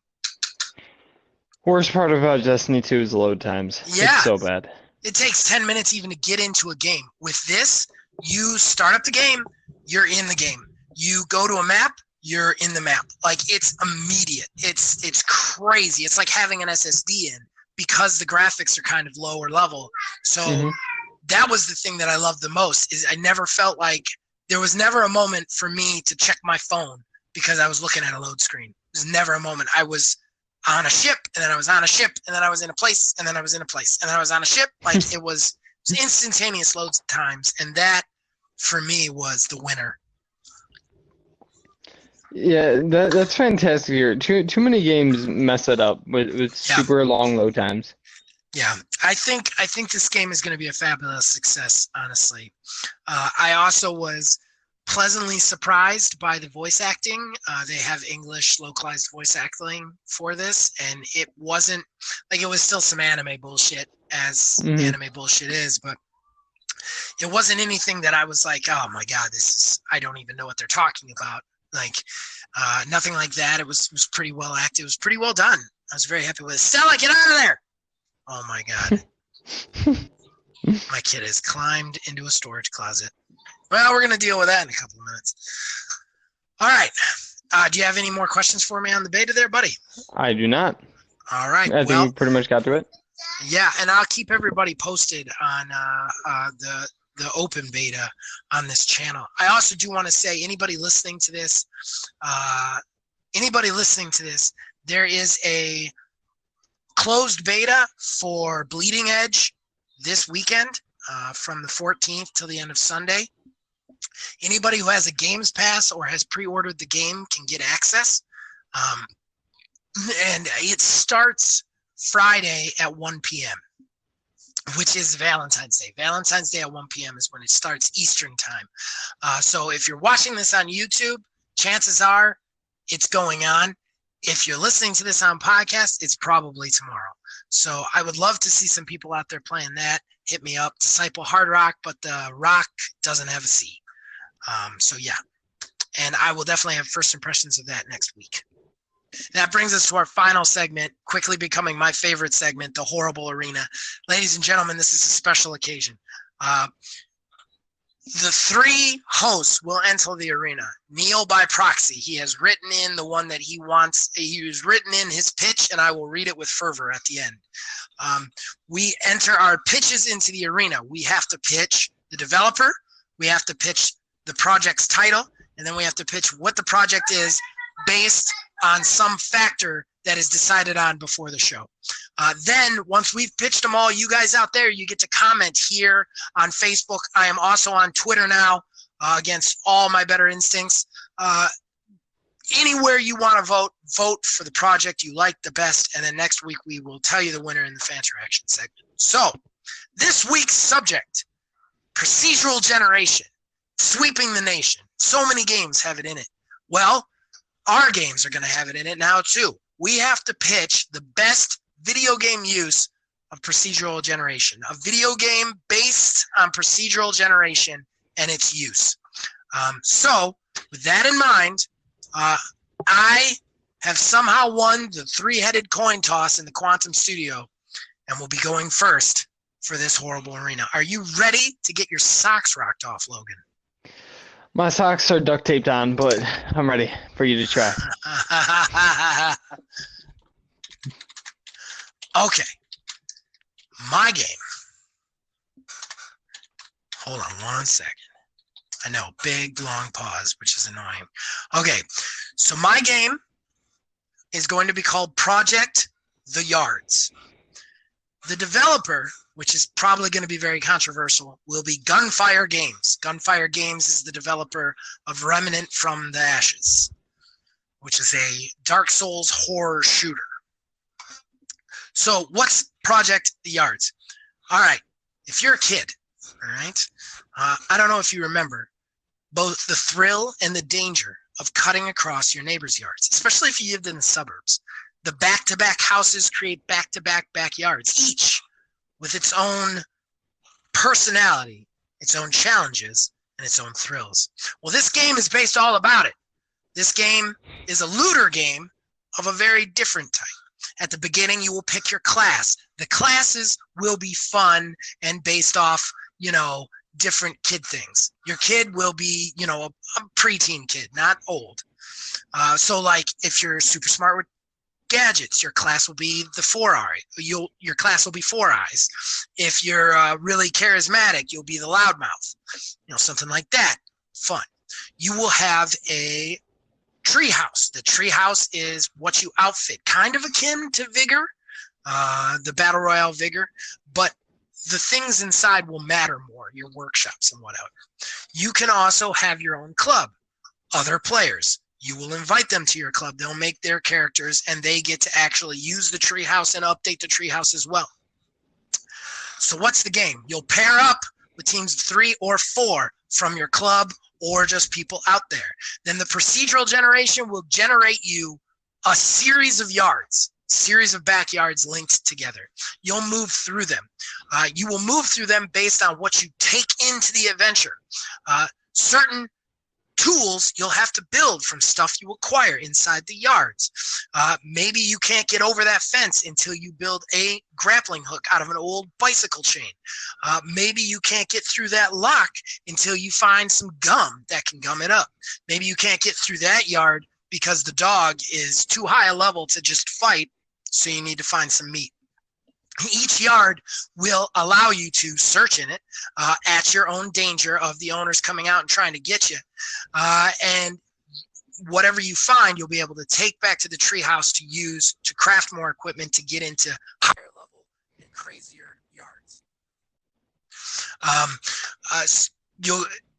B: Worst part about Destiny 2 is load times.
A: Yeah.
B: It's so bad.
A: It takes 10 minutes even to get into a game. With this, you start up the game, you're in the game. You go to a map, you're in the map. Like, it's immediate. It's crazy. It's like having an SSD in because the graphics are kind of lower level. So that was the thing that I loved the most is I never felt like there was never a moment for me to check my phone because I was looking at a load screen. There's never a moment. I was on a ship, and then I was on a ship, and then I was in a place, and then I was in a place, and then I was on a ship. Like it was instantaneous loads times, and that for me was the winner.
B: Yeah, that's fantastic here. Too many games mess it up with super long load times.
A: Yeah, I think this game is going to be a fabulous success, honestly. I also was pleasantly surprised by the voice acting. They have English localized voice acting for this, and it wasn't like it was still some anime bullshit as anime bullshit is, but It wasn't anything that I was like, oh my God, I don't even know what they're talking about. Like, nothing like that. It was pretty well acted. It was pretty well done. I was very happy with it. Stella, get out of there. Oh my God. My kid has climbed into a storage closet. Well, we're going to deal with that in a couple of minutes. All right. Do you have any more questions for me on the beta there, buddy?
B: I do not.
A: All right.
B: I think we pretty much got through it.
A: Yeah, and I'll keep everybody posted on the open beta on this channel. I also do want to say, anybody listening to this, there is a closed beta for Bleeding Edge this weekend from the 14th till the end of Sunday. Anybody who has a Games Pass or has pre-ordered the game can get access. And it starts Friday at 1 p.m., which is Valentine's Day. Valentine's Day at 1 p.m. is when it starts Eastern time. So if you're watching this on YouTube, chances are it's going on. If you're listening to this on podcast, it's probably tomorrow. So I would love to see some people out there playing that. Hit me up. Disciple Hard Rock, but the rock doesn't have a C. So yeah, and I will definitely have first impressions of that next week. That brings us to our final segment, quickly becoming my favorite segment, the Horrible Arena. Ladies and gentlemen, this is a special occasion. The three hosts will enter the arena. Neil by proxy. He has written in the one that he wants. He has written in his pitch, and I will read it with fervor at the end. We enter our pitches into the arena. We have to pitch the developer. We have to pitch the project's title, and then we have to pitch what the project is based on some factor that is decided on before the show. Then once we've pitched them all, you guys out there, you get to comment here on Facebook. I am also on Twitter now, against all my better instincts. Anywhere you want to vote for the project you like the best, and then next week we will tell you the winner in the fan interaction segment. So this week's subject, procedural generation, sweeping the nation. So many games have it in it. Well, our games are going to have it in it now too. We have to pitch the best video game use of procedural generation, a video game based on procedural generation and its use. So with that in mind, I have somehow won the three-headed coin toss in the Quantum Studio and will be going first for this horrible arena. Are you ready to get your socks rocked off, Logan?
B: My socks are duct taped on, but I'm ready for you to try.
A: Okay. My game. Hold on one second. I know, big, long pause, which is annoying. Okay, so my game is going to be called Project The Yards. The developer, which is probably going to be very controversial, will be Gunfire Games. Gunfire Games is the developer of Remnant from the Ashes, which is a Dark Souls horror shooter. So what's Project The Yards? All right, if you're a kid, all right, I don't know if you remember both the thrill and the danger of cutting across your neighbor's yards, especially if you lived in the suburbs. The back-to-back houses create back-to-back backyards, each with its own personality, its own challenges, and its own thrills. Well, this game is based all about it. This game is a looter game of a very different type. At the beginning, you will pick your class. The classes will be fun and based off, different kid things. Your kid will be, a preteen kid, not old. So like if you're super smart with gadgets, your class will be the 4-eye. Your class will be 4 eyes. If you're really charismatic, you'll be the loudmouth. Something like that. Fun. You will have a treehouse. The treehouse is what you outfit, kind of akin to Vigor, the Battle Royale Vigor, but the things inside will matter more, your workshops and whatever. You can also have your own club, other players. You will invite them to your club. They'll make their characters, and they get to actually use the treehouse and update the treehouse as well. So what's the game? You'll pair up with teams of 3 or 4 from your club or just people out there. Then the procedural generation will generate you a series of yards. series of backyards linked together. You'll move through them. You will move through them based on what you take into the adventure. Certain tools you'll have to build from stuff you acquire inside the yards. Maybe you can't get over that fence until you build a grappling hook out of an old bicycle chain. Maybe you can't get through that lock until you find some gum that can gum it up. Maybe you can't get through that yard because the dog is too high a level to just fight, so you need to find some meat. Each yard will allow you to search in it at your own danger of the owners coming out and trying to get you. And whatever you find, you'll be able to take back to the treehouse to use to craft more equipment to get into higher level and crazier yards.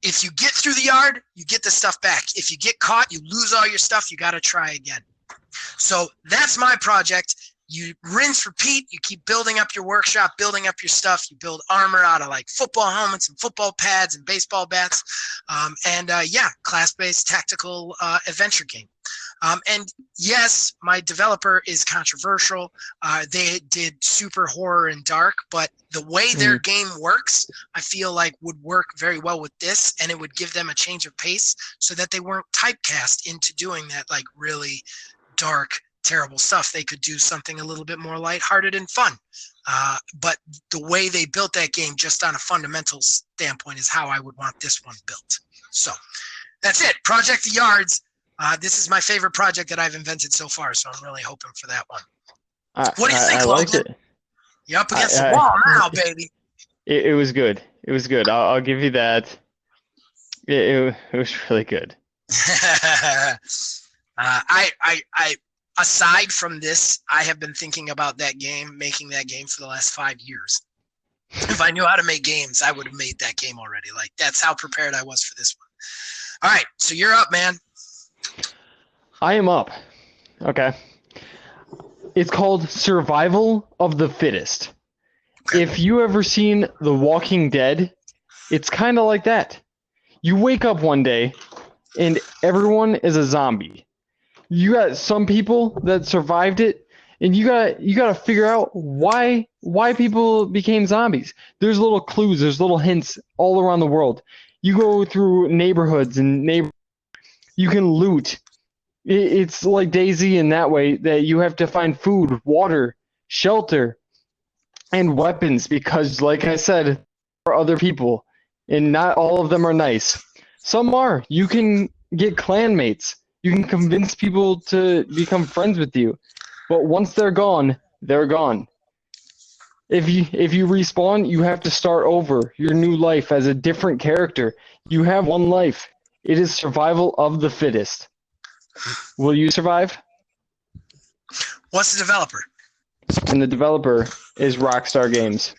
A: If you get through the yard, you get the stuff back. If you get caught, you lose all your stuff. You got to try again. So that's my project. You rinse, repeat, you keep building up your workshop, building up your stuff. You build armor out of like football helmets and football pads and baseball bats. Class-based tactical adventure game. And yes, my developer is controversial. They did super horror and dark, but the way their game works, I feel like would work very well with this, and it would give them a change of pace so that they weren't typecast into doing that like really dark, terrible stuff. They could do something a little bit more lighthearted and fun. But the way they built that game just on a fundamental standpoint is how I would want this one built. So that's it. Project the Yards. This is my favorite project that I've invented so far, so I'm really hoping for that one. What do you think, Logan? You're up against the wall now, baby.
B: It was good. It was good. I'll give you that. It was really good.
A: Aside from this, I have been thinking about making that game for the last 5 years. If I knew how to make games, I would have made that game already. Like, that's how prepared I was for this one. All right, so you're up, man.
B: I am up. Okay. It's called Survival of the Fittest. Okay. If you ever seen The Walking Dead, it's kind of like that. You wake up one day, and everyone is a zombie. You got some people that survived it, and you gotta figure out why people became zombies. There's little clues, there's little hints all around the world. You go through neighborhoods and you can loot. It's like DayZ in that way that you have to find food, water, shelter, and weapons because, like I said, there are other people, and not all of them are nice. Some are. You can get clanmates. You can convince people to become friends with you, but once they're gone, they're gone. If you respawn, you have to start over your new life as a different character. You have one life. It is survival of the fittest. Will you survive?
A: What's the developer?
B: And the developer is Rockstar Games.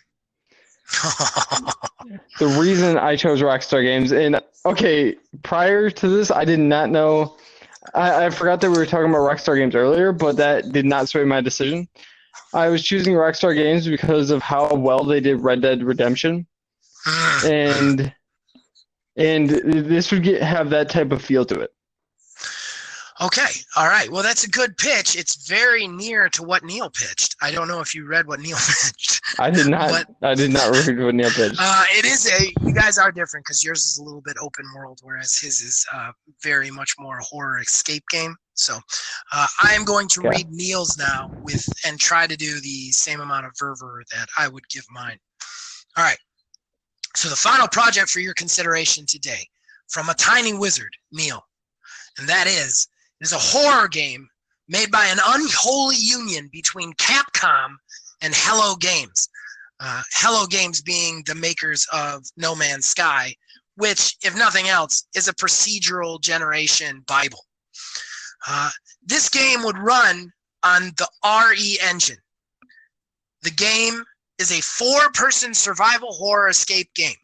B: The reason I chose Rockstar Games, and okay, prior to this, I did not know. I forgot that we were talking about Rockstar Games earlier, but that did not sway my decision. I was choosing Rockstar Games because of how well they did Red Dead Redemption, and this would have that type of feel to it.
A: Okay, all right. Well, that's a good pitch. It's very near to what Neil pitched. I don't know if you read what Neil pitched.
B: I did not. I did not read what Neil pitched.
A: You guys are different because yours is a little bit open world, whereas his is very much more a horror escape game. So I am going to read Neil's now and try to do the same amount of fervor that I would give mine. All right. So the final project for your consideration today, from a tiny wizard, Neil, and that is a horror game made by an unholy union between Capcom and Hello Games. Hello Games being the makers of No Man's Sky, which, if nothing else, is a procedural generation Bible. This game would run on the RE engine. The game is a 4-person survival horror escape game,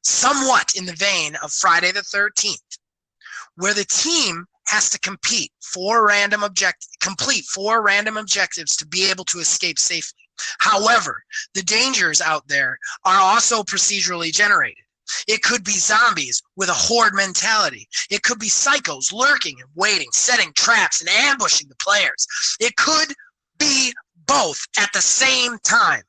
A: somewhat in the vein of Friday the 13th, where the team has to complete 4 random objectives to be able to escape safely. However, the dangers out there are also procedurally generated. It could be zombies with a horde mentality. It could be psychos lurking and waiting, setting traps and ambushing the players. It could be both at the same time,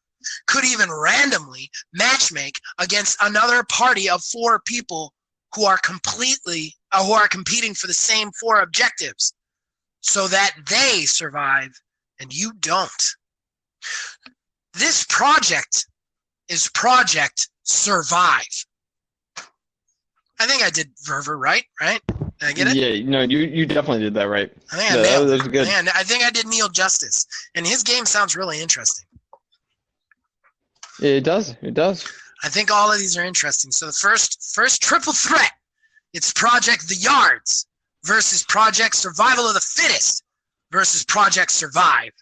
A: could even randomly matchmake against another party of 4 people who are competing for the same 4 objectives, so that they survive and you don't. This project is Project Survive. I think I did Verver right? Did I get it?
B: Yeah, no, you definitely did that right.
A: I think I nailed
B: that was good.
A: Man, I think I did Neil justice. And his game sounds really interesting.
B: It does.
A: I think all of these are interesting. So the first triple threat, it's Project The Yards versus Project Survival of the Fittest versus Project Survive.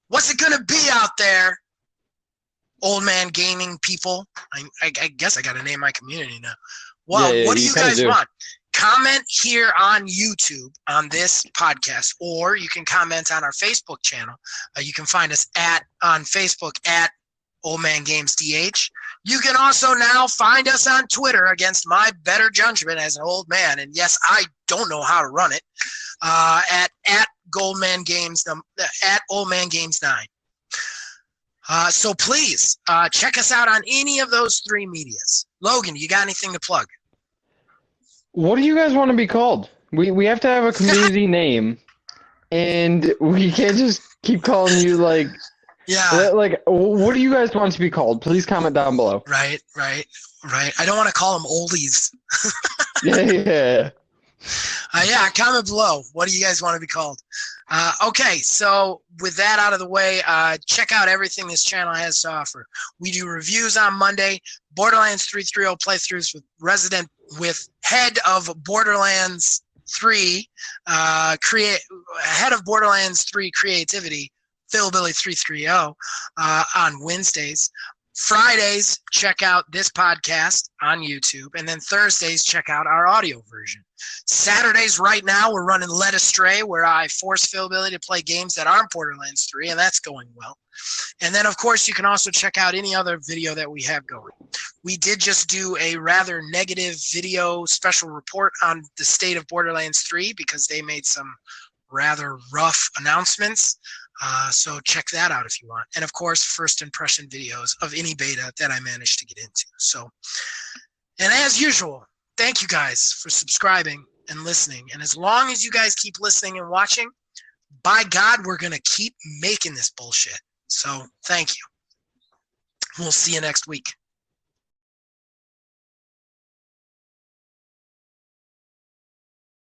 A: What's it going to be out there, old man gaming people? I guess I got to name my community now. Well, what do you guys want? Comment here on YouTube on this podcast, or you can comment on our Facebook channel. You can find us on Facebook at Old Man Games DH. You can also now find us on Twitter, against my better judgment as an old man, and yes, I don't know how to run it, at Goldman Games, at Old Man Games 9. So please check us out on any of those 3 medias. Logan, you got anything to plug?
B: What do you guys want to be called? We have to have a community name, and we can't just keep calling you like. Yeah. Like, what do you guys want to be called? Please comment down below.
A: Right. I don't want to call them oldies.
B: Yeah.
A: Yeah, comment below. What do you guys want to be called? Okay, so with that out of the way, check out everything this channel has to offer. We do reviews on Monday, Borderlands 3.3.0 playthroughs with head of Borderlands 3, head of Borderlands 3 creativity, Philbilly 330 on Wednesdays. Fridays, check out this podcast on YouTube, and then Thursdays, check out our audio version. Saturdays, right now, we're running Led Astray, where I force Philbilly to play games that aren't Borderlands 3, and that's going well. And then, of course, you can also check out any other video that we have going. We did just do a rather negative video special report on the state of Borderlands 3 because they made some rather rough announcements. So check that out if you want. And of course, first impression videos of any beta that I managed to get into. So, and as usual, thank you guys for subscribing and listening. And as long as you guys keep listening and watching, by God, we're going to keep making this bullshit. So thank you. We'll see you next week.